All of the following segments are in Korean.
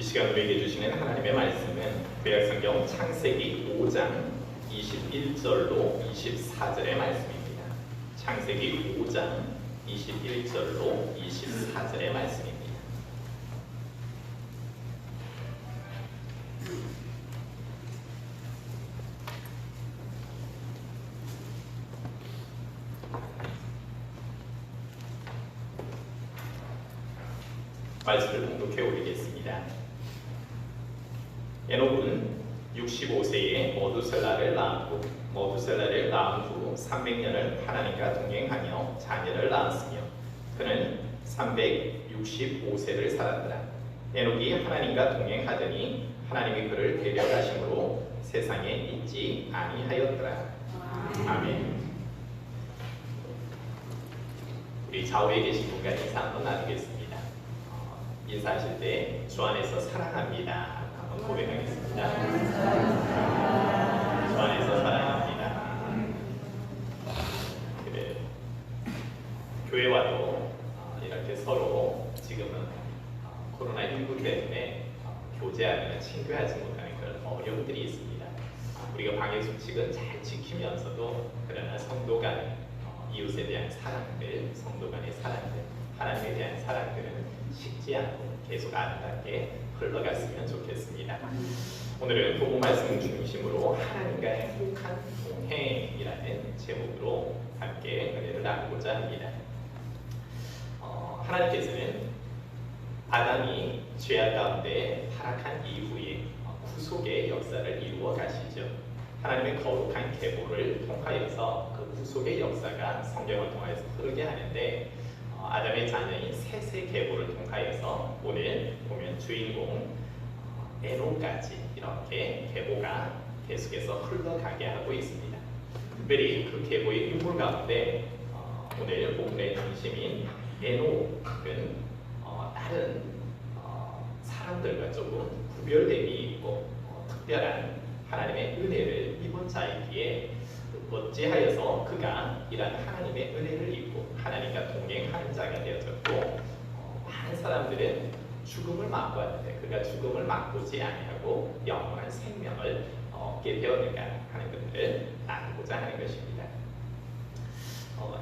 이 시간 우리에게 주시는 하나님의 말씀은 구약성경 창세기 5장 21절로 24절의 말씀입니다. 창세기 5장 21절로 24절의 말씀입니다. 말씀을 봉독해 올리겠습니다. 에녹은 65세에 머두셀라를 낳았고 머두셀라를 낳은 후 300년을 하나님과 동행하며 자녀를 낳았으며 그는 365세를 살았더라. 에녹이 하나님과 동행하더니 하나님이 그를 데려가심으로 세상에 있지 아니하였더라. 아멘. 우리 좌우에 계신 분과 인사 한번 나누겠습니다. 인사하실 때 주 안에서 사랑합니다 한번 고백하겠습니다. 주 안에서 사랑합니다. 그래, 교회와도 이렇게 서로 지금은 코로나19 때문에 교제하거나 친교하지 못하는 그런 어려움들이 있습니다. 우리가 방역 수칙은 잘 지키면서도 그러나 성도 간 이웃에 대한 사랑들, 성도 간의 사랑들, 하나님에 대한 사랑들은 식지 않고 계속 아름답게 흘러갔으면 좋겠습니다. 오늘은 복음 말씀 중심으로 하나님과의 행복한 동행이라는 제목으로 함께 은혜를 나누고자 합니다. 하나님께서는 아담이 죄악 가운데 타락한 이후에 구속의 역사를 이루어 가시죠. 하나님의 거룩한 계보를 통하여서 그 구속의 역사가 성경을 통하여서 흐르게 하는데 아담의 자녀인 셋의 계보를 통하여서 오늘 보면 주인공 에녹까지 이렇게 계보가 계속해서 흘러가게 하고 있습니다. 특별히 그 계보의 인물 가운데 오늘 본문의 중심인 에녹은 다른 사람들과 조금 구별됨이 있고 특별한 하나님의 은혜를 입은 자이기에 어찌하여서 그가 이러한 하나님의 은혜를 입고 하나님과 동행하는 자가 되어졌고 많은 사람들은 죽음을 맞고 왔는데 그가 죽음을 맛보지 아니하고 영원한 생명을 얻게 되었는가 하는 것들을 나누고자 하는 것입니다.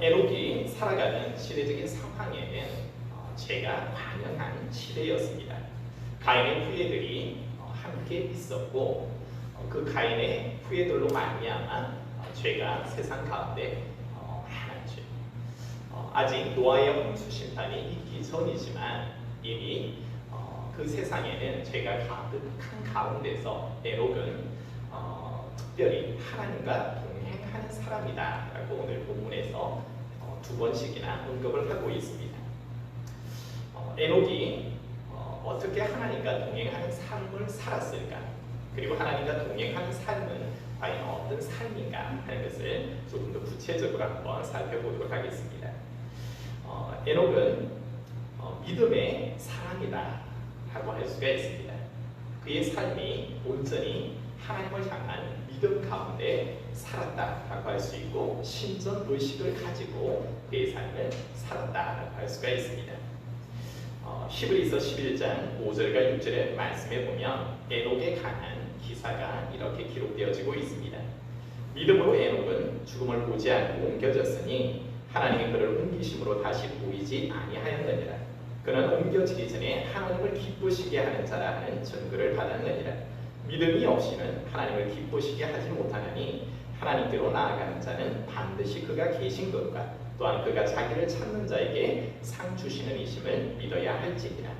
에녹이 살아가는 시대적인 상황에는 죄가 관영한 시대였습니다. 가인의 후예들이 함께 있었고 그 가인의 후예들로 말미암아 죄가 세상 가운데 많았죠. 아직 노아의 홍수 심판이 있기 전이지만 이미 그 세상에는 죄가 가득한 가운데서 에녹은 특별히 하나님과 동행하는 사람이다라고 오늘 본문에서 두 번씩이나 언급을 하고 있습니다. 에녹이 어떻게 하나님과 동행하는 삶을 살았을까? 그리고 하나님과 동행하는 삶은 과연 어떤 삶인가 하는 것을 조금 더 구체적으로 한번 살펴보도록 하겠습니다. 에녹은 믿음의 사람이다 라고 할 수가 있습니다. 그의 삶이 온전히 하나님을 향한 믿음 가운데 살았다라고 할 수 있고 신전의식을 가지고 그의 삶을 살았다라고 할 수가 있습니다. 히브리서 11장 5절과 6절의 말씀에 보면 에녹에 관한 기사가 이렇게 기록되어지고 있습니다. 믿음으로 에녹은 죽음을 보지 않고 옮겨졌으니 하나님이 그를 옮기심으로 다시 보이지 아니하였느니라. 그는 옮겨지기 전에 하나님을 기쁘시게 하는 자라 하는 증거를 받았느니라. 믿음이 없이는 하나님을 기쁘시게 하지 못하나니 하나님께로 나아가는 자는 반드시 그가 계신 것과 또한 그가 자기를 찾는 자에게 상 주시는 이심을 믿어야 할지니라.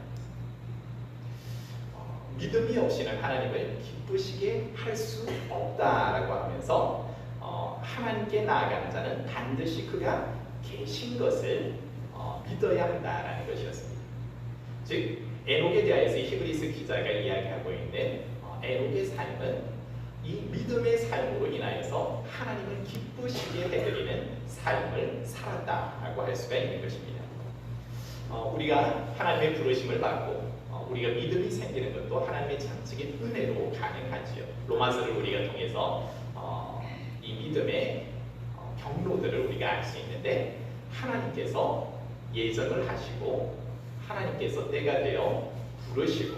믿음이 없이는 하나님을 기쁘시게 할 수 없다라고 하면서 하나님께 나아가는 자는 반드시 그가 계신 것을 믿어야 한다라는 것이었습니다. 즉 에녹에 대하여서 히브리서 기자가 이야기하고 있는 에녹의 삶은 이 믿음의 삶으로 인하여서 하나님을 기쁘시게 해드리는 삶을 살았다라고 할 수가 있는 것입니다. 우리가 하나님의 부르심을 받고 우리가 믿음이 생기는 것도 하나님의 전적인 은혜로 가능하지요. 로마서를 우리가 통해서 이 믿음의 경로들을 우리가 알 수 있는데 하나님께서 예정을 하시고 하나님께서 때가 되어 부르시고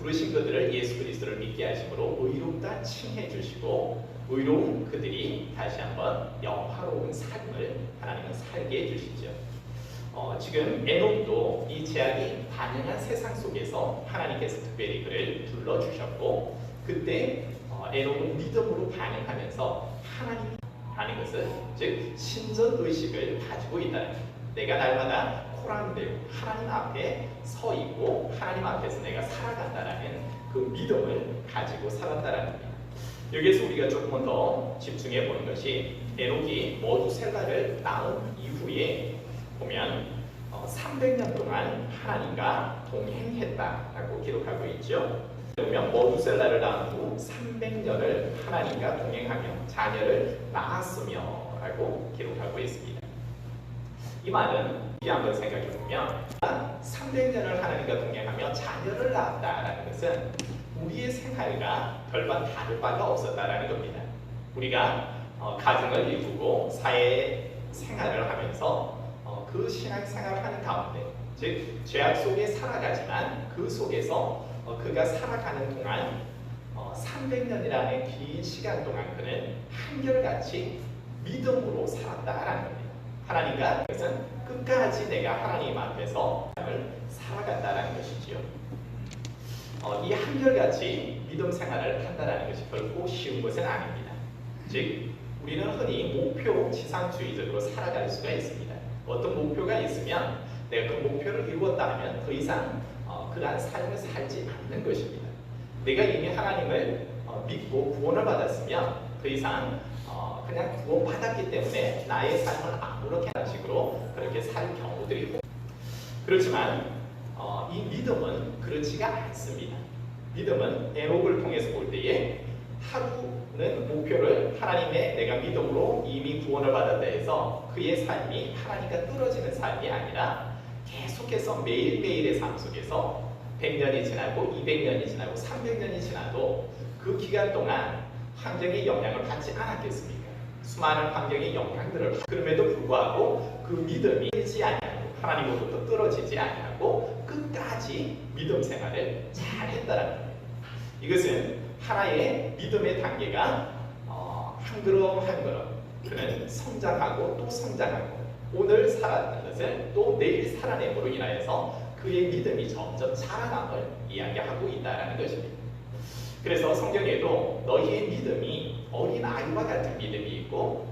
부르신 그들을 예수 그리스도를 믿게 하심으로 의롭다 칭해 주시고 의로운 그들이 다시 한번 영화로운 삶을 하나님은 살게 해주시죠. 지금 에녹도 이 제약이 반영한 세상 속에서 하나님께서 특별히 그를 불러주셨고 그때 에녹은 믿음으로 반응하면서 하나님이 하는 것은 즉 신전의식을 가지고 있다는 것. 내가 날마다 코란되고 하나님 앞에 서 있고 하나님 앞에서 내가 살아간다라는 그 믿음을 가지고 살았다라는 겁니다. 여기에서 우리가 조금은 더 집중해 보는 것이 에녹이 머두셀라를 낳은 이후에 보면 300년 동안 하나님과 동행했다라고 기록하고 있죠. 그러면 머두셀라를 낳은 후 300년을 하나님과 동행하며 자녀를 낳았으며 라고 기록하고 있습니다. 이 말은 한번 생각해 보면 300년을 하나님과 동행하며 자녀를 낳았다라는 것은 우리의 생활과 별반 다를 바가 없었다라는 겁니다. 우리가 가정을 이루고 사회 생활을 하면서 그 신앙생활을 하는 가운데 즉 죄악 속에 살아가지만 그 속에서 그가 살아가는 동안 300년이라는 긴 시간 동안 그는 한결같이 믿음으로 살았다라는 겁니다. 하나님과 그것은 끝까지 내가 하나님 앞에서 살아간다라는 것이지요. 이 한결같이 믿음 생활을 한다는 것이 결코 쉬운 것은 아닙니다. 즉 우리는 흔히 목표지상주의적으로 살아갈 수가 있습니다. 어떤 목표가 있으면 내가 그 목표를 이루었다 하면 더 이상 그러한 삶을 살지 않는 것입니다. 내가 이미 하나님을 믿고 구원을 받았으면 더 이상 그냥 구원받았기 때문에 나의 삶을 아무렇게나 식으로 그렇게 살 경우들이 그렇지만 이 믿음은 그렇지가 않습니다. 믿음은 에녹을 통해서 볼 때에 하루는 목표를 하나님의 내가 믿음으로 이미 구원을 받았다 해서 그의 삶이 하나님과 떨어지는 삶이 아니라 계속해서 매일매일의 삶 속에서 100년이 지나고 200년이 지나고 300년이 지나도 그 기간 동안 환경의 영향을 받지 않았겠습니까? 수많은 환경의 영향들을 그럼에도 불구하고 그 믿음이 되지 아니하고 하나님으로부터 떨어지지 아니하고 끝까지 믿음 생활을 잘 했다라는 겁니다. 이것은 하나의 믿음의 단계가 한 걸음 한 걸음 그는 성장하고 또 성장하고 오늘 살았던 것을 또 내일 살아냄으로 인하여서 그의 믿음이 점점 자라남을 이야기하고 있다는 것입니다. 그래서 성경에도 너희의 믿음이 어린아이와 같은 믿음이 있고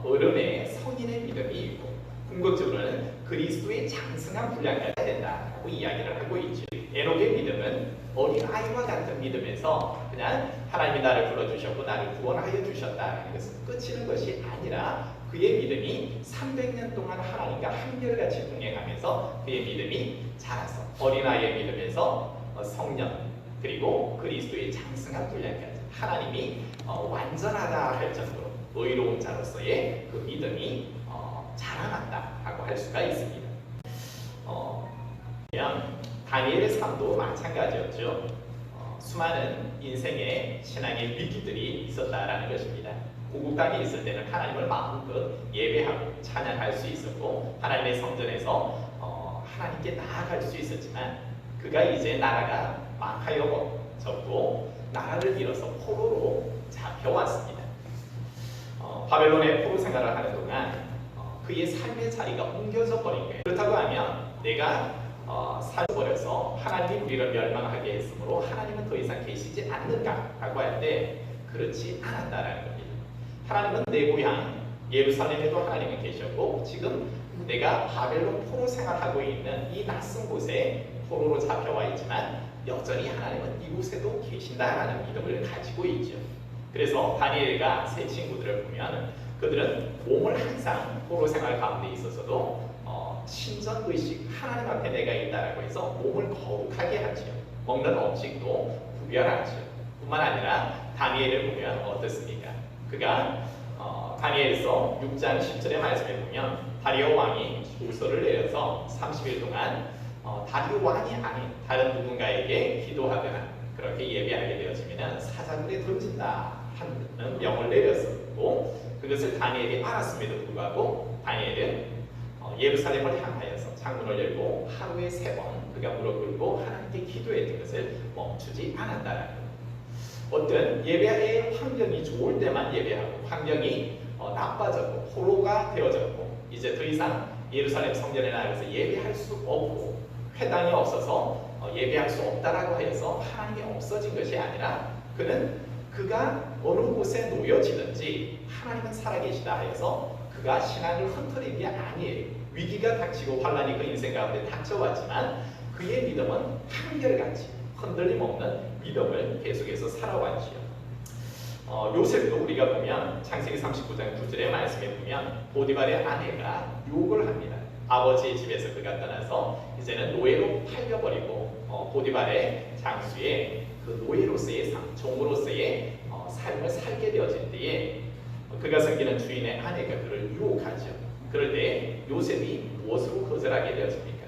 어른의 성인의 믿음이 있고 궁극적으로는 그리스도의 장성한 분량까지 된다고 이야기를 하고 있죠. 에녹의 믿음은 어린아이와 같은 믿음에서 그냥 하나님이 나를 불러주셨고 나를 구원하여 주셨다는 것은 끝이는 것이 아니라 그의 믿음이 300년 동안 하나님과 한결같이 동행하면서 그의 믿음이 자라서 어린아이의 믿음에서 성년 그리고 그리스도의 장성한 분량까지 하나님이 완전하다 할 정도로 의로운 자로서의 그 믿음이 자라났다라고 할 수가 있습니다. 다니엘의 삶도 마찬가지였죠. 수많은 인생의 신앙의 위기들이 있었다라는 것입니다. 고국 땅에 있을 때는 하나님을 마음껏 예배하고 찬양할 수 있었고 하나님의 성전에서 하나님께 나아갈 수 있었지만 그가 이제 나라가 망하여졌고 나라를 잃어서 포로로 잡혀왔습니다. 바벨론의 포로 생활을 하는 동안 그의 삶의 자리가 옮겨져 버린 거예요. 그렇다고 하면 내가 살아버려서 하나님이 우리를 멸망하게 했으므로 하나님은 더 이상 계시지 않는가라고 할 때 그렇지 않았다라는 겁니다. 하나님은 내 고향 예루살렘에도 하나님은 계셨고 지금 내가 바벨론 포로 생활하고 있는 이 낯선 곳에 포로로 잡혀와 있지만 여전히 하나님은 이곳에도 계신다라는 믿음을 가지고 있죠. 그래서 다니엘과 세 친구들을 보면 그들은 몸을 항상 포로 생활 가운데 있어서도 신전의식 하나님 앞에 내가 있다라고 해서 몸을 거룩하게 하지요. 먹는 음식도 구별하지요. 뿐만 아니라 다니엘을 보면 어떻습니까? 그가 다니엘서 6장 10절의 말씀에 보면 다리오 왕이 조서를 내려서 30일 동안 다리오 왕이 아닌 다른 누군가에게 기도하거나 그렇게 예배하게 되어지면 사자굴에 던진다 하는 명을 내렸었고 그것을 다니엘이 알았음에도 불구하고 다니엘은 예루살렘을 향하여서 창문을 열고 하루에 3번 그가 무릎 꿇고 하나님께 기도했던 것을 멈추지 않았다라는 것. 어떤 예배의 환경이 좋을 때만 예배하고 환경이 나빠졌고 포로가 되어졌고 이제 더 이상 예루살렘 성전에 나가서 예배할 수 없고 회당이 없어서 예배할 수 없다라고 하여서 하나님이 없어진 것이 아니라 그가 어느 곳에 놓여지든지 하나님은 살아계시다 하여서 그가 신앙을 흩어린 게 아니에요. 위기가 닥치고 환란이 그 인생 가운데 닥쳐왔지만 그의 믿음은 한결같이 흔들림 없는 믿음을 계속해서 살아왔지요. 요셉도 우리가 보면 창세기 39장 9절의 말씀에 보면 보디발의 아내가 욕을 합니다. 아버지의 집에서 그가 떠나서 이제는 노예로 팔려버리고 보디발의 장수의 그 노예로서의 삶, 종으로서의 삶을 살게 되어질 때에 그가 섬기는 주인의 아내가 그를 유혹하죠. 그럴 때 요셉이 무엇으로 거절하게 되어집니까?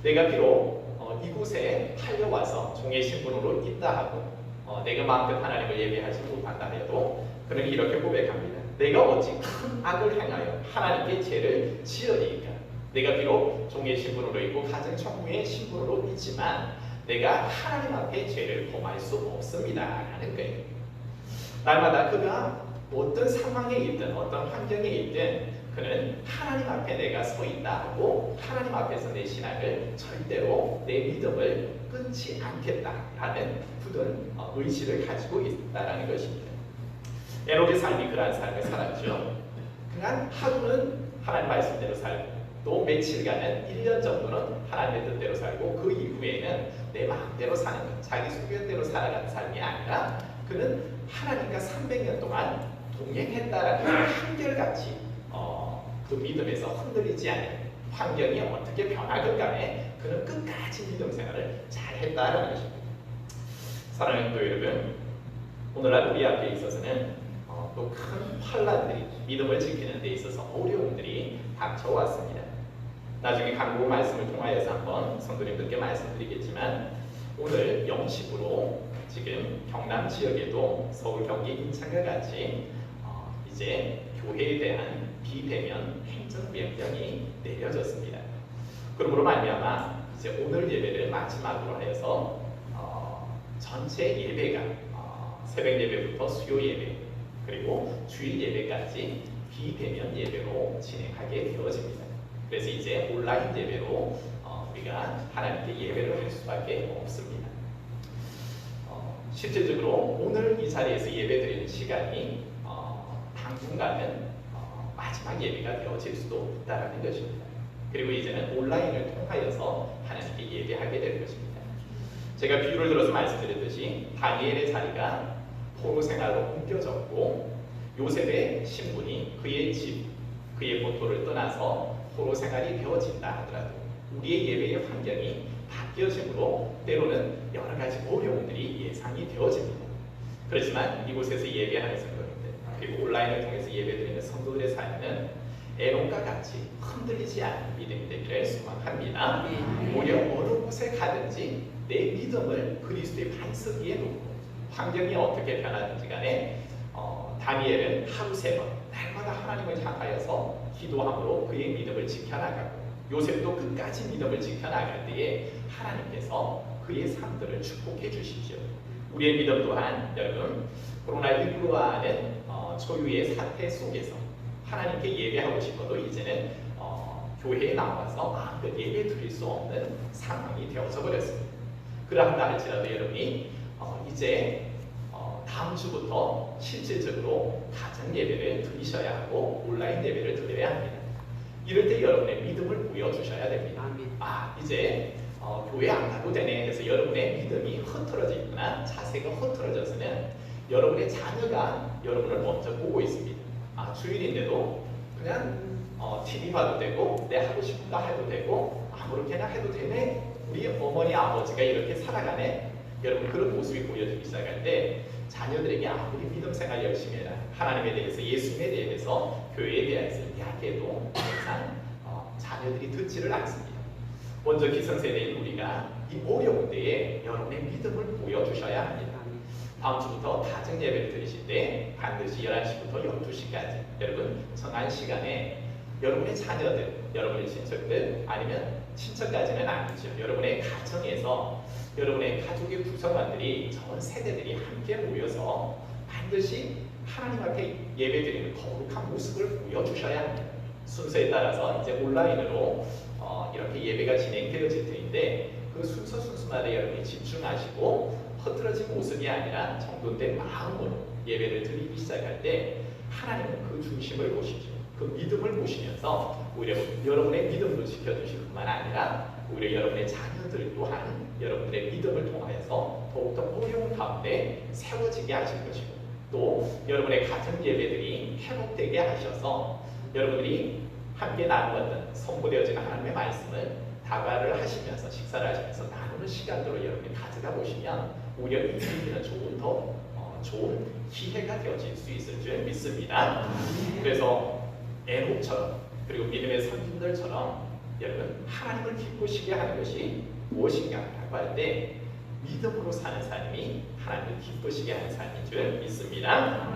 내가 비록 이곳에 팔려와서 종의 신분으로 있다 하고 내가 마음껏 하나님을 예배하지 못한다 해도 그는 이렇게 고백합니다. 내가 어찌 큰 악을 행하여 하나님께 죄를 지으리이까? 내가 비록 종의 신분으로 있고 가정총무의 신분으로 있지만 내가 하나님 앞에 죄를 범할 수 없습니다 라는 거예요. 날마다 그가 어떤 상황에 있든 어떤 환경에 있든 그는 하나님 앞에 내가 서 있다 하고 하나님 앞에서 내 신앙을 절대로 내 믿음을 끊지 않겠다라는 굳은 의지를 가지고 있다라는 것입니다. 에녹의 삶이 그러한 삶을 살았죠. 그냥 하루는 하나님 말씀대로 살고 또 며칠간은 1년 정도는 하나님의 뜻대로 살고 그 이후에는 내 마음대로 사는 것, 자기 소견대로 살아가는 삶이 아니라 그는 하나님과 300년 동안 동행했다라는 한결같이 그 믿음에서 흔들리지 않는 환경이 어떻게 변하건 간에 그는 끝까지 믿음 생활을 잘 했다라는 것입니다. 사랑하는 또 여러분, 오늘날 우리 앞에 있어서는 또 큰 환란들이 믿음을 지키는 데 있어서 어려움들이 닥쳐왔습니다. 나중에 강구 말씀을 통하여서 한번 성도님들께 말씀드리겠지만 오늘 영식으로 지금 경남 지역에도 서울, 경기, 인천과 같이 이제 교회에 대한 비대면 행정명령이 내려졌습니다. 그러므로 말미암아 이제 오늘 예배를 마지막으로 하여서 전체 예배가 새벽 예배부터 수요 예배 그리고 주일 예배까지 비대면 예배로 진행하게 되어집니다. 그래서 이제 온라인 예배로 우리가 하나님께 예배를 할 수밖에 없습니다. 실질적으로 오늘 이 자리에서 예배드리는 시간이 당분간은 마지막 예배가 되어질 수도 있다는 것입니다. 그리고 이제는 온라인을 통하여서 하나님께 예배하게 될 것입니다. 제가 비유를 들어서 말씀드렸듯이 다니엘의 자리가 포로 생활로 옮겨졌고 요셉의 신분이 그의 집, 그의 본토를 떠나서 포로 생활이 되어진다 하더라도 우리의 예배의 환경이 바뀌어짐으로 때로는 여러 가지 어려움들이 예상이 되어집니다. 그렇지만 이곳에서 예배하는 성도님들 그리고 온라인을 통해서 예배드리는 성도들의 삶은 에녹과 같이 흔들리지 않는 믿음이 되기를 소망합니다. 오히려 어느 곳에 가든지 내 믿음을 그리스도의 반석 위에 놓고 환경이 어떻게 변하든지 간에 다니엘은 하루 3번 날마다 하나님을 향하여서 기도함으로 그의 믿음을 지켜나가고 요셉도 끝까지 믿음을 지켜나갈 때에 하나님께서 그의 삶들을 축복해 주십시오. 우리의 믿음 또한 여러분 코로나19로 하는 초유의 사태 속에서 하나님께 예배하고 싶어도 이제는 교회에 나와서 마음껏 예배 드릴 수 없는 상황이 되어져 버렸습니다. 그러한다 할지라도 여러분이 이제 다음 주부터 실질적으로 가정 예배를 드리셔야 하고 온라인 예배를 드려야 합니다. 이럴 때 여러분의 믿음을 보여주셔야 됩니다. 이제 교회 안 가도 되네 해서 여러분의 믿음이 흐트러져 있거나 자세가 흐트러져서는 여러분의 자녀가 여러분을 먼저 보고 있습니다. 주일인데도 그냥 TV 봐도 되고 내 하고 싶은 거 해도 되고 아무렇게나 해도 되네. 우리 어머니 아버지가 이렇게 살아가네. 여러분 그런 모습이 보여지기 시작할 때 자녀들에게 아무리 믿음 생활 열심히 해라 하나님에 대해서 예수님에 대해서 교회에 대해서 이야기해도 항상 자녀들이 듣지를 않습니다. 먼저 기성세대인 우리가 이 어려운 때에 여러분의 믿음을 보여주셔야 합니다. 다음 주부터 가정 예배를 드리실 때 반드시 11시부터 12시까지 여러분 정한 시간에 여러분의 자녀들, 여러분의 친척들 아니면 친척까지는 아니죠. 여러분의 가정에서 여러분의 가족의 구성원들이 전 세대들이 함께 모여서 반드시 하나님 앞에 예배드리는 거룩한 모습을 보여주셔야 합니다. 순서에 따라서 이제 온라인으로 이렇게 예배가 진행되어질 텐데 그 순서마다 여러분이 집중하시고 허들어진 모습이 아니라 정돈된 마음으로 예배를 드리기 시작할 때 하나님은 그 중심을 보시죠. 그 믿음을 보시면서 오히려 여러분의 믿음도 지켜주실 뿐만 아니라 오히려 여러분의 자녀들 또한 여러분들의 믿음을 통하여서 더욱더 어려운 가운데 세워지게 하실 것이고 또 여러분의 가정 예배들이 회복되게 하셔서 여러분들이 함께 나누었던 선포되어지는 하나님의 말씀을 다가를 하시면서 식사를 하시면서 나누는 시간으로 여러분이 가져가 보시면 오히려 이 일기는 조금 더 좋은 기회가 되어질 수 있을 줄 믿습니다. 그래서 에녹처럼 그리고 믿음의 선진들처럼 여러분 하나님을 기쁘시게 하는 것이 무엇인가 라고 할 때 믿음으로 사는 삶이 하나님을 기쁘시게 하는 삶인 줄 믿습니다.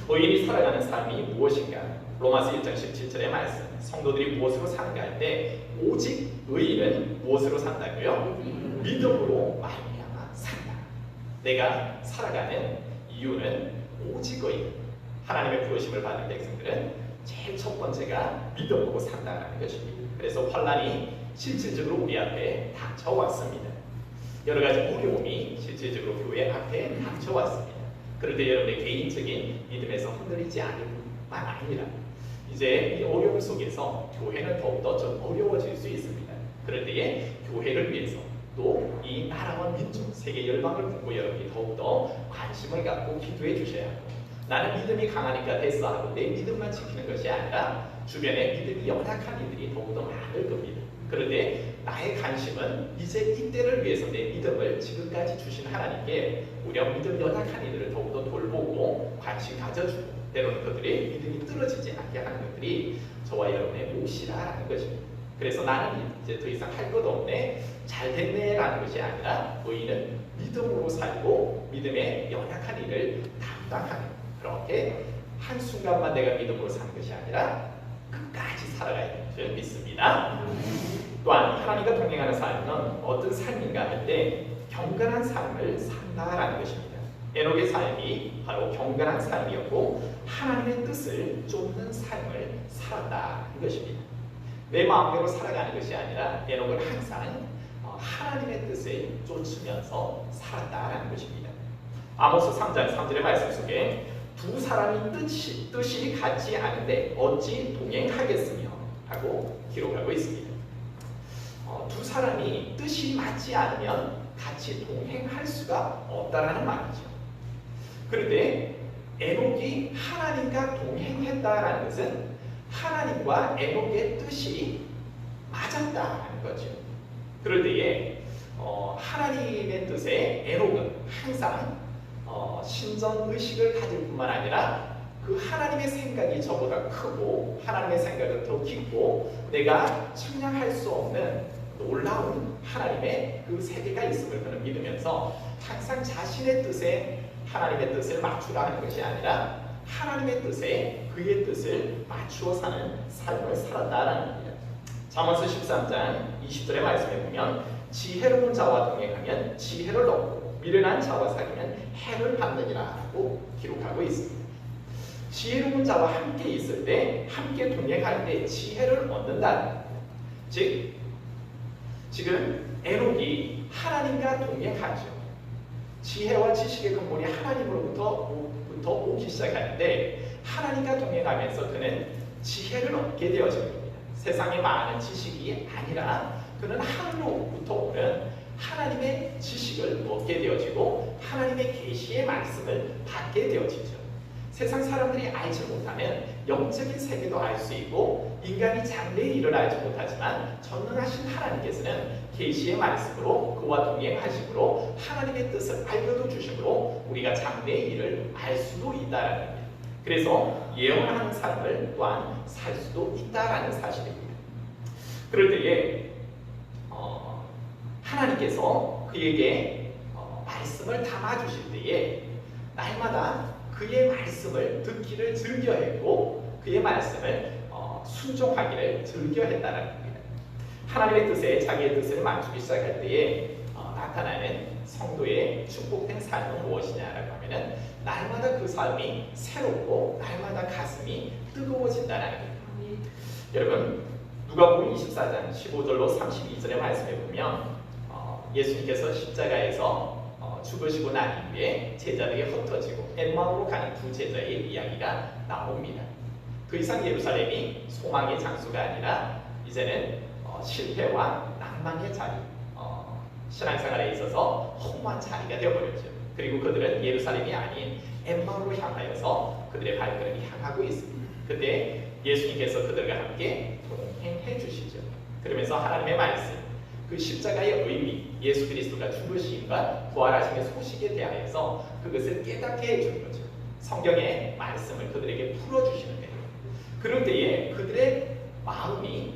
의인이 살아가는 삶이 무엇인가? 로마서 1장 17절의 말씀 성도들이 무엇으로 사는가 할 때 오직 의인은 무엇으로 산다고요? 믿음으로 말미암아 산다. 내가 살아가는 이유는 오직 의인 하나님의 부르심을 받은 백성들은 제일 첫 번째가 믿음으로 산다는 것입니다. 그래서 환난이 실질적으로 우리 앞에 닥쳐왔습니다. 여러 가지 어려움이 실질적으로 교회 앞에 닥쳐왔습니다. 그런데 여러분의 개인적인 믿음에서 흔들리지 않을 뿐만 아니라 이제 이 어려움 속에서 교회는 더욱더 좀 어려워질 수 있습니다. 그럴 때에 교회를 위해서 또 이 나라와 민족, 세계 열방을 보고 여러분이 더욱더 관심을 갖고 기도해 주셔야 하고 나는 믿음이 강하니까 됐어 하고 내 믿음만 지키는 것이 아니라 주변에 믿음이 연약한 이들이 더욱더 많을 겁니다. 그런데 나의 관심은 이제 이때를 위해서 내 믿음을 지금까지 주신 하나님께 우리 믿음 연약한 이들을 더욱더 돌보고 관심 가져주고 때로는 그들의 믿음이 떨어지지 않게 하는 것들이 저와 여러분의 몫이라는 것입니다. 그래서 나는 이제 더 이상 할 것 없네, 잘 됐네 라는 것이 아니라 의인은 믿음으로 살고 믿음의 연약한 일을 담당하는 그렇게 한순간만 내가 믿음으로 사는 것이 아니라 끝까지 살아가야 되는 줄 믿습니다. 또한 하나님과 동행하는 삶은 어떤 삶인가 할 때 경건한 삶을 산다라는 것입니다. 에녹의 삶이 바로 경건한 삶이었고 하나님의 뜻을 쫓는 삶을 살았다는 것입니다. 내 마음대로 살아가는 것이 아니라 에녹은 항상 하나님의 뜻을 쫓으면서 살았다라는 것입니다. 아모스 3장 3절의 말씀 속에 두 사람이 뜻이 같지 않은데 어찌 동행하겠으며 하고 기록하고 있습니다. 두 사람이 뜻이 맞지 않으면 같이 동행할 수가 없다라는 말이죠. 그런데 에녹이 하나님과 동행했다라는 것은 하나님과 에녹의 뜻이 맞았다는 거죠. 그럴 때에 하나님의 뜻에 에녹은 항상 신전의식을 가질 뿐만 아니라 그 하나님의 생각이 저보다 크고 하나님의 생각은 더 깊고 내가 측량할 수 없는 놀라운 하나님의 그 세계가 있음을 그는 믿으면서 항상 자신의 뜻에 하나님의 뜻을 맞추라 하는 것이 아니라 하나님의 뜻에 그의 뜻을 맞추어 사는 삶을 살았다라는 겁니다. 잠언서 13장 20절의 말씀에 보면 지혜로운 자와 동행하면 지혜를 얻고 미련한 자와 사귀면 해를 받느니라고 기록하고 있습니다. 지혜로운 자와 함께 있을 때 함께 동행할 때 지혜를 얻는다는 겁니다. 즉 지금 에녹이 하나님과 동행하죠. 지혜와 지식의 근본이 하나님으로부터 오기 시작하는데 하나님과 동행하면서 그는 지혜를 얻게 되어진 겁니다. 세상의 많은 지식이 아니라 그는 하늘로부터 오는 하나님의 지식을 얻게 되어지고 하나님의 계시의 말씀을 받게 되어지죠. 세상 사람들이 알지 못하는 영적인 세계도 알 수 있고 인간이 장래의 일을 알지 못하지만 전능하신 하나님께서는 계시의 말씀으로 그와 동행하심으로 하나님의 뜻을 알려도 주심으로 우리가 장래의 일을 알 수도 있다라는 겁니다. 그래서 예언하는 삶을 또한 살 수도 있다라는 사실입니다. 그럴 때에 하나님께서 그에게 말씀을 담아주실 때에 날마다 그의 말씀을 듣기를 즐겨했고 그의 말씀을 순종하기를 즐겨했다는 겁니다. 하나님의 뜻에 자기의 뜻을 맞추기 시작할 때에 나타나는 성도의 축복된 삶은 무엇이냐라고 하면은 날마다 그 삶이 새롭고 날마다 가슴이 뜨거워진다는 겁니다. 여러분 누가복음 24장 15절로 32절의 말씀에 보면 예수님께서 십자가에서 죽으시고 난 이후에 제자들이 흩어지고 엠마오로 가는 두 제자의 이야기가 나옵니다. 더 이상 예루살렘이 소망의 장소가 아니라 이제는 실패와 낭만의 자리, 신앙생활에 있어서 허무한 자리가 되어버렸죠. 그리고 그들은 예루살렘이 아닌 엠마오로 향하여서 그들의 발걸음이 향하고 있습니다. 그때 예수님께서 그들과 함께 동행해 주시죠. 그러면서 하나님의 말씀, 그 십자가의 의미, 예수 그리스도가 죽으심과 부활하심의 소식에 대하여서 그것을 깨닫게 해주는 거죠. 성경의 말씀을 그들에게 풀어주시는 거예요. 그럴 때에 그들의 마음이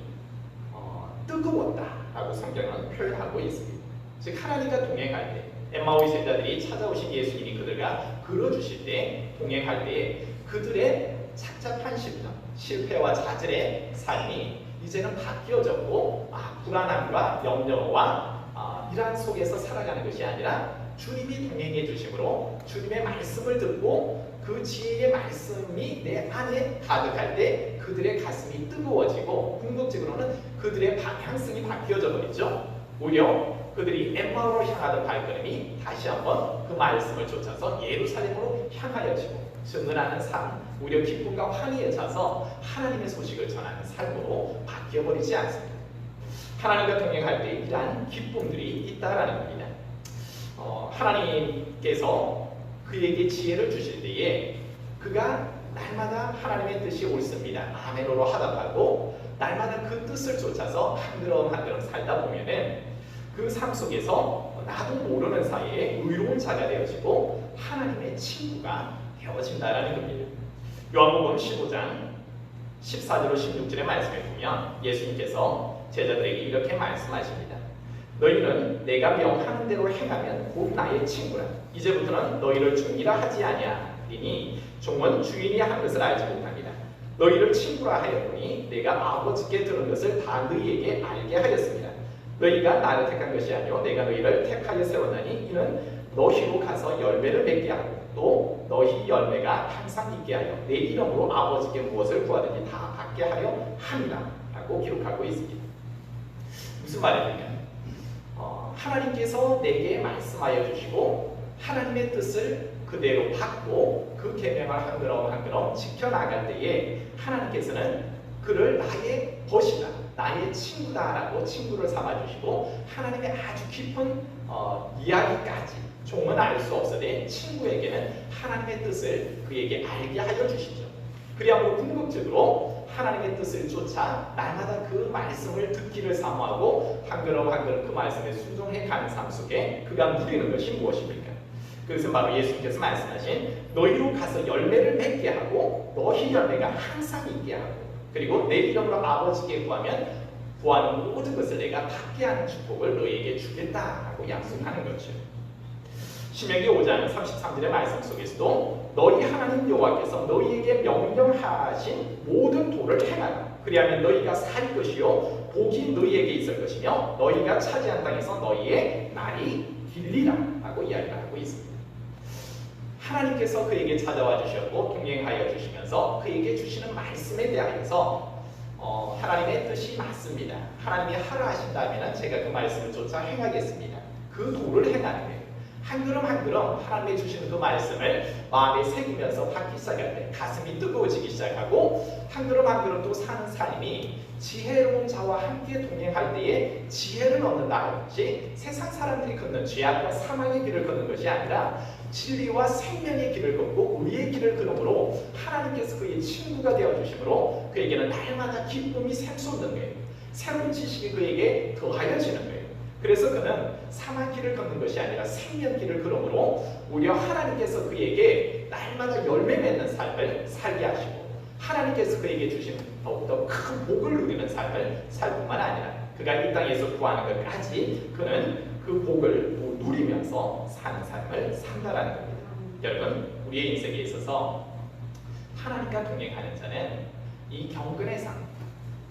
뜨거웠다라고 성경은 표현하고 있습니다. 즉 하나님과 동행할 때 엠마오의 제자들이 찾아오신 예수님이 그들과 걸어주실 때 동행할 때 그들의 착잡한 심령, 실패와 좌절의 삶이 이제는 바뀌어졌고 불안함과 염려와 이러한 속에서 살아가는 것이 아니라 주님이 동행해 주심으로 주님의 말씀을 듣고 그 지혜의 말씀이 내 안에 가득할 때 그들의 가슴이 뜨거워지고 궁극적으로는 그들의 방향성이 바뀌어져 버리죠. 오히려 그들이 엠마오로 향하던 발걸음이 다시 한번 그 말씀을 쫓아서 예루살렘으로 향하여지고 증언하는 삶, 오히려 기쁨과 환희에 차서 하나님의 소식을 전하는 삶으로 바뀌어버리지 않습니다. 하나님과 동행할 때 이러한 기쁨들이 있다라는 겁니다. 하나님께서 그에게 지혜를 주실 때에 그가 날마다 하나님의 뜻이 옳습니다. 아멘으로 하답하고 날마다 그 뜻을 쫓아서 한 걸음 한 걸음 살다 보면은 그 삶 속에서 나도 모르는 사이에 의로운 자가 되어지고 하나님의 친구가 되어진다라는 겁니다. 요한복음 15장 14절로 16절의 말씀에 보면 예수님께서 제자들에게 이렇게 말씀하십니다. 너희는 내가 명하는 대로 행하면 곧 나의 친구라. 이제부터는 너희를 종이라 하지 아니하리니 종은 주인이 한 것을 알지 못합니다. 너희를 친구라 하였더니 내가 아버지께 들은 것을 다 너희에게 알게 하였습니다. 너희가 나를 택한 것이 아니요 내가 너희를 택하여 세웠나니 이는 너희로 가서 열매를 맺게 하고 또 너희 열매가 항상 있게 하여 내 이름으로 아버지께 무엇을 구하든지 다 받게 하려 함이라 라고 기록하고 있습니다. 무슨 말이냐면 하나님께서 내게 말씀하여 주시고 하나님의 뜻을 그대로 받고 그 계명을 한 걸음 한 걸음 지켜나갈 때에 하나님께서는 그를 나의 벗이다, 나의 친구다라고 친구를 삼아주시고 하나님의 아주 깊은 이야기까지 종은 알 수 없으되 친구에게는 하나님의 뜻을 그에게 알게 하여 주시죠. 그리하므로 궁극적으로 하나님의 뜻을 쫓아 날마다 그 말씀을 듣기를 사모하고 한 걸음 한 걸음 그 말씀에 순종해 가는 삶 속에 그가 누리는 것이 무엇입니까? 그것은 바로 예수님께서 말씀하신 너희로 가서 열매를 맺게 하고 너희 열매가 항상 있게 하고 그리고 내 이름으로 아버지께 구하면 구하는 모든 것을 내가 받게 하는 축복을 너희에게 주겠다라고 약속하는 거죠. 신명기 5장 33절의 말씀 속에서도 너희 하나님 여호와께서 너희에게 명령하신 모든 도를 행하라. 그리하면 너희가 살 것이요 복이 너희에게 있을 것이며 너희가 차지한 땅에서 너희의 날이 길리라 라고 이야기를 하고 있습니다. 하나님께서 그에게 찾아와 주셨고 동행하여 주시면서 그에게 주시는 말씀에 대하여서 하나님의 뜻이 맞습니다. 하나님이 하라 하신다면 제가 그 말씀을 쫓아 행하겠습니다. 그 도를 행하는 거예요. 한 걸음 한 걸음 하나님이 주시는 그 말씀을 마음에 새기면서 받기 시작할 때 가슴이 뜨거워지기 시작하고 한 걸음 한 걸음 또 사는 삶이 지혜로운 자와 함께 동행할 때에 지혜를 얻는다는 것이 세상 사람들이 걷는 죄악과 사망의 길을 걷는 것이 아니라 진리와 생명의 길을 걷고 의의 길을 걸음으로 하나님께서 그의 친구가 되어주심으로 그에게는 날마다 기쁨이 샘솟는 거예요. 새로운 지식이 그에게 더하여지는 거예요. 그래서 그는 사망 길을 걷는 것이 아니라 생명 길을 걸음으로 오히려 하나님께서 그에게 날마다 열매 맺는 삶을 살게 하시고 하나님께서 그에게 주신 더욱더 큰 복을 누리는 삶을 살 뿐만 아니라 그가 이 땅에서 구하는 것까지 그는 그 복을 누리면서 사는 삶을 산다라는 겁니다. 여러분, 우리의 인생에 있어서 하나님과 동행하는 자는 이 경건의 삶,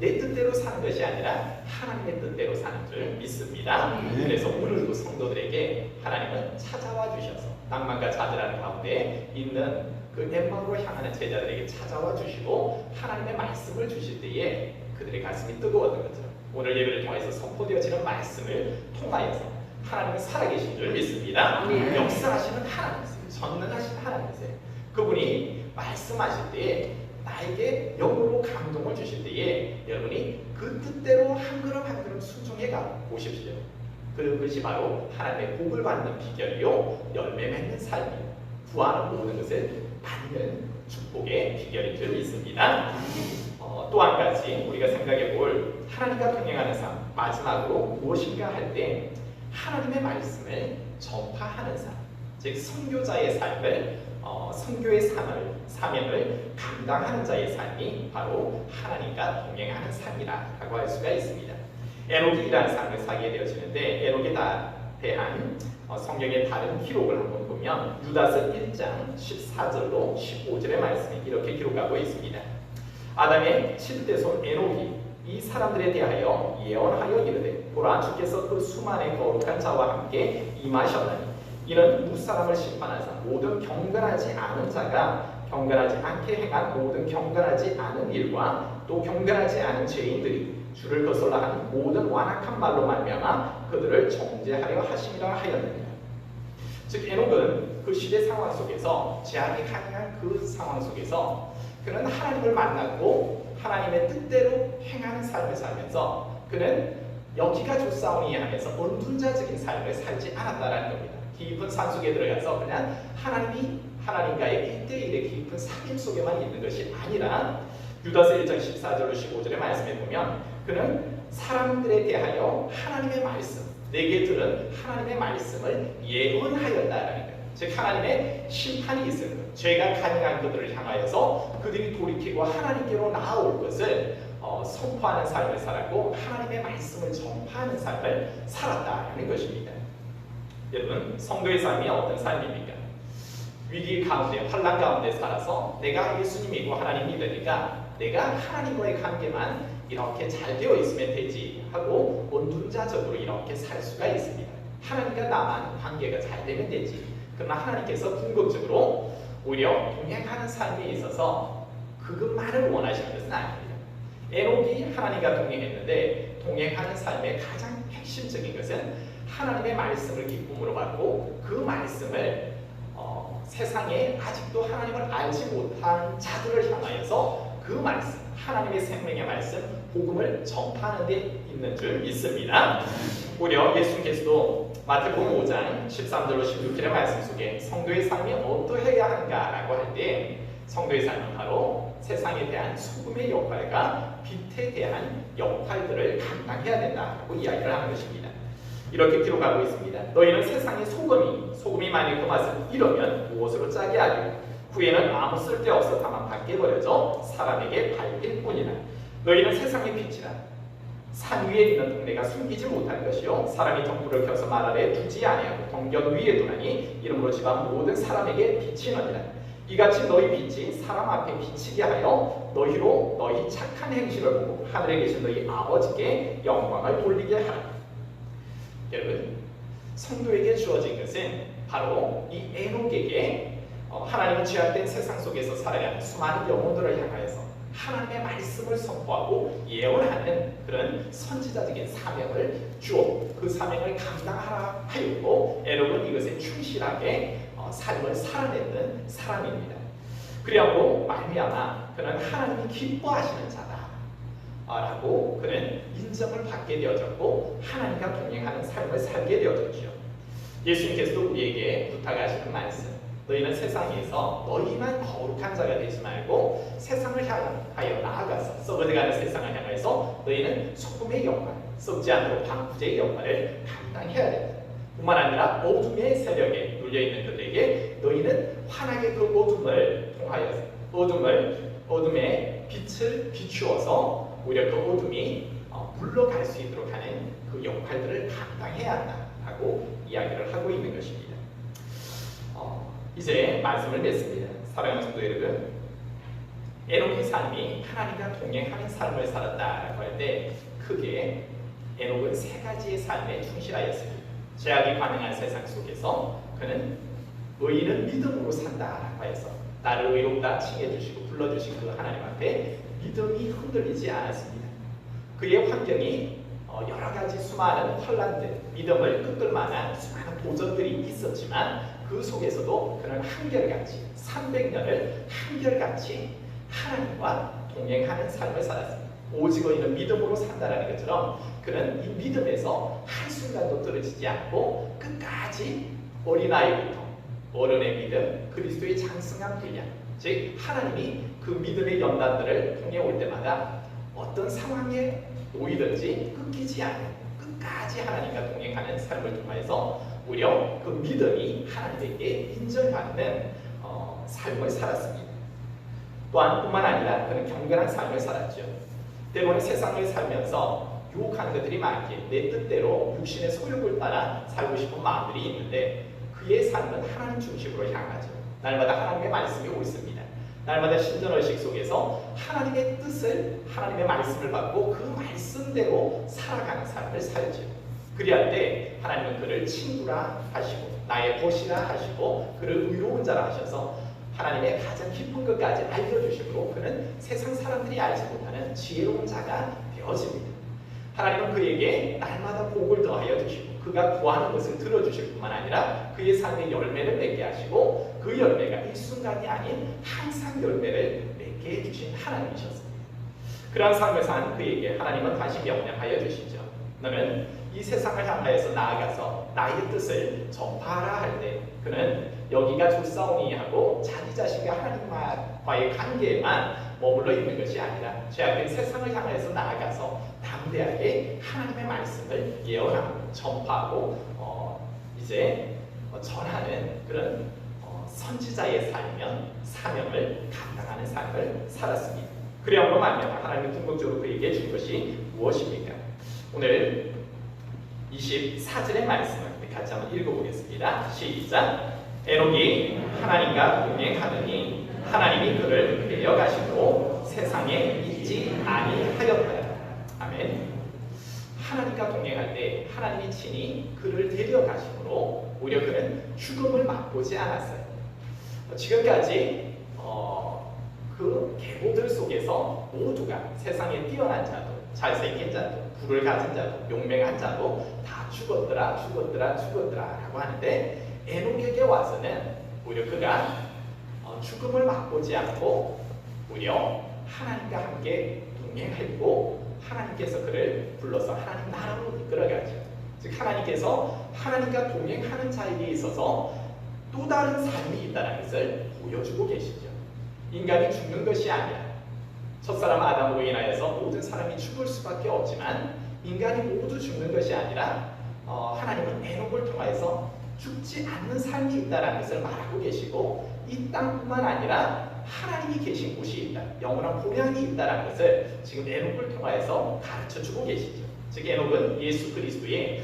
내 뜻대로 사는 것이 아니라 하나님의 뜻대로 사는 줄 믿습니다. 그래서 오늘도 성도들에게 하나님은 찾아와 주셔서 낭만과 좌절하는 가운데 있는 그 엠마오로 향하는 제자들에게 찾아와 주시고 하나님의 말씀을 주실 때에 그들의 가슴이 뜨거웠던 것처럼 오늘 예배를 통해서 선포되어지는 말씀을 통하여서 하나님은 살아계신 줄 믿습니다. 역사하시는 하나님이세요. 전능하신 하나님이세요. 그분이 말씀하실 때에 나에게 영으로 감동을 주실 때에 여러분이 그 뜻대로 한 걸음 한 걸음 순종해 가 보십시오. 그것이 바로 하나님의 복을 받는 비결이요 열매 맺는 삶이요 구하는 모든 것을 받는 축복의 비결인 줄 믿습니다. 또 한 가지 우리가 생각해 볼 하나님과 동행하는 삶 마지막으로 무엇인가 할 때 하나님의 말씀을 전파하는 삶, 즉 선교자의 삶을 선교의 사명을 감당하는 자의 삶이 바로 하나님과 동행하는 삶이라고 할 수가 있습니다. 에녹이라는 삶을 살게 되어지는데 에녹에 대한 성경의 다른 기록을 한번 보면 유다서 1장 14절로 15절의 말씀이 이렇게 기록하고 있습니다. 아담의 7대 손 에녹이 이 사람들에 대하여 예언하여 이르되 보라 주께서 그 수많은 거룩한 자와 함께 임하셨나니 이는 무사람을 심판하사 모든 경건하지 않은 자가 경건하지 않게 행한 모든 경건하지 않은 일과 또 경건하지 않은 죄인들이 주를 거슬러 하는 모든 완악한 말로 말미암아 그들을 정죄하려 하심이라 하였느니라. 즉 에녹은 그 시대 상황 속에서 제약이 가능한 그 상황 속에서 그는 하나님을 만났고 하나님의 뜻대로 행하는 삶을 살면서 그는 여기가 좋사오니 하면서 언둔자적인 삶을 살지 않았다라는 겁니다. 깊은 산속에 들어가서 그냥 하나님과의 1대1의 깊은 사귐 속에만 있는 것이 아니라 유다서 1장 14절로 15절의 말씀에 보면 그는 사람들에 대하여 하나님의 말씀, 내게 들은 하나님의 말씀을 예언하였다라는 거예요. 즉 하나님의 심판이 있을 것, 죄가 가능한 그들을 향하여서 그들이 돌이키고 하나님께로 나아올 것을 선포하는 삶을 살았고 하나님의 말씀을 전파하는 삶을 살았다는 것입니다. 여러분, 성도의 삶이 어떤 삶입니까? 위기 가운데, 환난 가운데 살아서 내가 예수님이고 하나님 믿으니까 내가 하나님과의 관계만 이렇게 잘 되어 있으면 되지 하고 언둔자적으로 이렇게 살 수가 있습니다. 하나님과 나만 관계가 잘 되면 되지. 그러나 하나님께서 궁극적으로 오히려 동행하는 삶에 있어서 그것만을 원하시는 것은 아닙니다. 에녹이 하나님과 동행했는데 동행하는 삶의 가장 핵심적인 것은 하나님의 말씀을 기쁨으로 받고 그 말씀을 세상에 아직도 하나님을 알지 못한 자들을 향하여서 그 말씀, 하나님의 생명의 말씀, 복음을 전파하는 데 있는 줄 믿습니다. 오히려 예수님께서도 마태복음 5장 13절로 16절의 말씀 속에 성도의 삶이 어떠해야 하는가라고 할 때 성도의 삶은 바로 세상에 대한 소금의 역할과 빛에 대한 역할들을 감당해야 된다고 이야기를 하는 것입니다. 이렇게 기록하고 있습니다. 너희는 세상의 소금이 만일 그 맛을 잃으면 무엇으로 짜게 하리요? 후에는 아무 쓸데없어 다만 밖에 버려져 사람에게 밟힐 뿐이라. 너희는 세상의 빛이라. 산 위에 있는 동네가 숨기지 못할 것이요 사람이 덕불을 켜서 말 아래 두지 아니하고 동경 위에 두나니 이름으로 집안 모든 사람에게 비치느니라. 이같이 너희 빛이 사람 앞에 비치게 하여 너희로 너희 착한 행실을 보고 하늘에 계신 너희 아버지께 영광을 돌리게 하라. 여러분, 성도에게 주어진 것은 바로 이 에녹에게 하나님은 죄악된 세상 속에서 살아가는 수많은 영혼들을 향하여서 하나님의 말씀을 선포하고 예언하는 그런 선지자적인 사명을 주어 그 사명을 감당하라 하였고 에녹은 이것에 충실하게 삶을 살아내는 사람입니다. 그리하고 말미암아 그는 하나님이 기뻐하시는 자다 라고 그는 인정을 받게 되어졌고 하나님과 동행하는 삶을 살게 되어졌죠. 예수님께서도 우리에게 부탁하시는 말씀, 너희는 세상에서 너희만 거룩한 자가 되지 말고 세상을 향하여 나아가서 썩어져가는 세상을 향해서 너희는 소금의 역할, 썩지 않도록 방부제의 역할을 감당해야 된다. 뿐만 아니라 어둠의 세력에 눌려있는 그들에게 너희는 환하게 그 어둠을 통하여서 어둠의 빛을 비추어서 오히려 그 어둠이 물러갈 수 있도록 하는 그 역할들을 감당해야 한다고 이야기를 하고 있는 것입니다. 이제 말씀을 맺습니다. 사랑하는 성도 여러분, 에녹의 삶이 하나님과 동행하는 삶을 살았다라고 할 때 크게 에녹은 세 가지의 삶에 충실하였습니다. 죄악이 가능한 세상 속에서 그는 의인은 믿음으로 산다라고 해서 나를 의롭다 칭해주시고 불러주신 그 하나님 앞에 믿음이 흔들리지 않았습니다. 그의 환경이 여러 가지 수많은 환란들, 믿음을 꺾을 만한 수많은 도전들이 있었지만 그 속에서도 그는 한결같이 300년을 한결같이 하나님과 동행하는 삶을 살았습니다. 오직 의인은 믿음으로 산다라는 것처럼 그는 이 믿음에서 한순간도 떨어지지 않고 끝까지 어린아이부터 어른의 믿음, 그리스도의 장성한 분량, 즉 하나님이 그 믿음의 연단들을 통해 올 때마다 어떤 상황에 놓이든지 끊기지 않고 끝까지 하나님과 동행하는 삶을 통해서 오히려 그 믿음이 하나님에게 인정받는 삶을 살았습니다. 또한 뿐만 아니라 그는 경건한 삶을 살았죠. 때로는 세상을 살면서 유혹하는 것들이 많기에 내 뜻대로 육신의 소욕을 따라 살고 싶은 마음들이 있는데 그의 삶은 하나님 중심으로 향하죠. 날마다 하나님의 말씀이 옳습니다. 날마다 신전의식 속에서 하나님의 뜻을, 하나님의 말씀을 받고 그 말씀대로 살아가는 삶을 살죠. 그리할 때 하나님은 그를 친구라 하시고 나의 보시라 하시고 그를 의로운 자라 하셔서 하나님의 가장 깊은 것까지 알려주심으로 그는 세상 사람들이 알지 못하는 지혜로운 자가 되어집니다. 하나님은 그에게 날마다 복을 더하여 주시고 그가 구하는 것을 들어주실 뿐만 아니라 그의 삶에 열매를 맺게 하시고 그 열매가 일순간이 아닌 항상 열매를 맺게 해주신 하나님이셨습니다. 그러한 삶을 산 그에게 하나님은 다시 명령하여 주시죠. 너는 이 세상을 향하여서 나아가서 나의 뜻을 전파하라 할 때 그는 여기가 좋사오니 하고 자기 자신과 하나님과의 관계에만 머물러 있는 것이 아니라 죄악된 세상을 향해서 나아가서 담대하게 하나님의 말씀을 예언하고 전파하고 이제 전하는 그런 선지자의 삶이면 사명을 감당하는 삶을 살았습니다. 그래야로 말미암아 하나님이 궁극적으로 그에게 준 것이 무엇입니까? 오늘 24절의 말씀을 같이 한번 읽어보겠습니다. 시작! 에녹이 하나님과 동행하더니 하나님이 그를 데려가시고 세상에 있지 아니하였더라. 아멘. 하나님과 동행할 때 하나님이 친히 그를 데려가심으로 오히려 그는 죽음을 맛보지 않았어요. 지금까지 그 계보들 속에서 모두가 세상에 뛰어난 자도 잘생긴 자도 부를 가진 자도 용맹한 자도 다 죽었더라 라고 하는데 에녹에게 와서는 오히려 그가 죽음을 맛보지 않고 오히려 하나님과 함께 동행하고 하나님께서 그를 불러서 하나님 나라로 이끌어가죠. 즉 하나님께서 하나님과 동행하는 자에게 있어서 또 다른 삶이 있다는 것을 보여주고 계시죠. 인간이 죽는 것이 아니라 첫사람 아담으로 인하여서 모든 사람이 죽을 수밖에 없지만 인간이 모두 죽는 것이 아니라 하나님은 에녹을 통하여서 죽지 않는 삶이 있다는 것을 말하고 계시고 이 땅뿐만 아니라 하나님이 계신 곳이 있다. 영원한 본향이 있다는 것을 지금 에녹을 통하여서 가르쳐주고 계시죠. 즉 에녹은 예수 그리스도의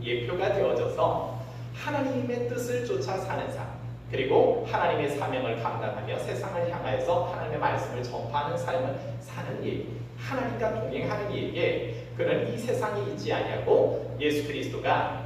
예표가 되어져서 하나님의 뜻을 쫓아 사는 삶 그리고 하나님의 사명을 감당하며 세상을 향하여서 하나님의 말씀을 전파하는 삶을 사는 얘기 하나님과 동행하는 얘기에 그는 이 세상에 있지 아니하고 예수 그리스도가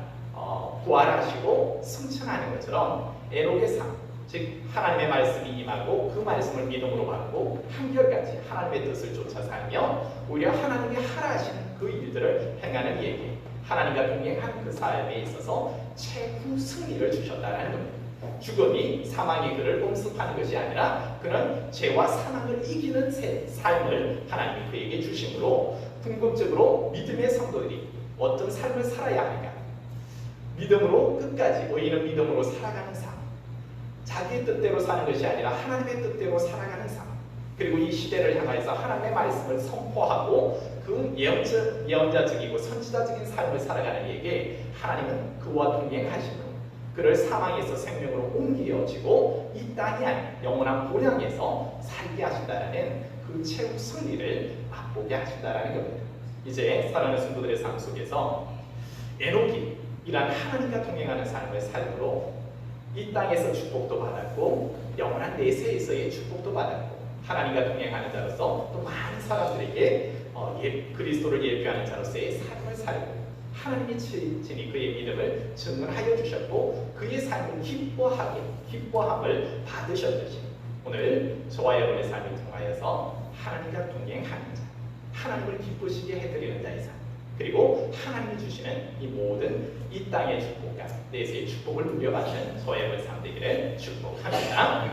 부활하시고 승천하는 것처럼 에녹의 삶 즉 하나님의 말씀이 임하고 그 말씀을 믿음으로 받고 한결같이 하나님의 뜻을 쫓아 살며 오히려 하나님이 하라 하시는 그 일들을 행하는 얘기 하나님과 동행하는 그 삶에 있어서 최후 승리를 주셨다는 겁니다. 죽음이 사망이 그를 엄습하는 것이 아니라 그는 죄와 사망을 이기는 삶을 하나님이 그에게 주심으로 궁극적으로 믿음의 성도들이 어떤 삶을 살아야 하는가 믿음으로 끝까지 의인은 믿음으로 살아가는 삶 자기의 뜻대로 사는 것이 아니라 하나님의 뜻대로 살아가는 삶 그리고 이 시대를 향해서 하나님의 말씀을 선포하고 그 예언자적이고 선지자적인 삶을 살아가는 이에게 하나님은 그와 동행하시고 그를 사망에서 생명으로 옮겨지고 이 땅이 아닌 영원한 본향에서 살게 하신다는 그 최후 승리를 맛보게 하신다는 겁니다. 이제 사랑하는 성도들의 삶 속에서 에녹이 이란 하나님과 동행하는 삶을 삶으로 이 땅에서 축복도 받았고 영원한 내세에서의 축복도 받았고 하나님과 동행하는 자로서 또 많은 사람들에게 그리스도를 예표하는 자로서의 삶을 살고 하나님이 친히 그의 믿음을 증언하여 주셨고 그의 삶을 기뻐함을 받으셨듯이 오늘 저와 여러분의 삶을 통하여서 하나님과 동행하는 자, 하나님을 기쁘시게 해드리는 자의 삶, 그리고 하나님이 주시는 이 모든 이 땅의 축복과 내세의 축복을 누려받는 저와 여러분의 삶 되기를 축복합니다.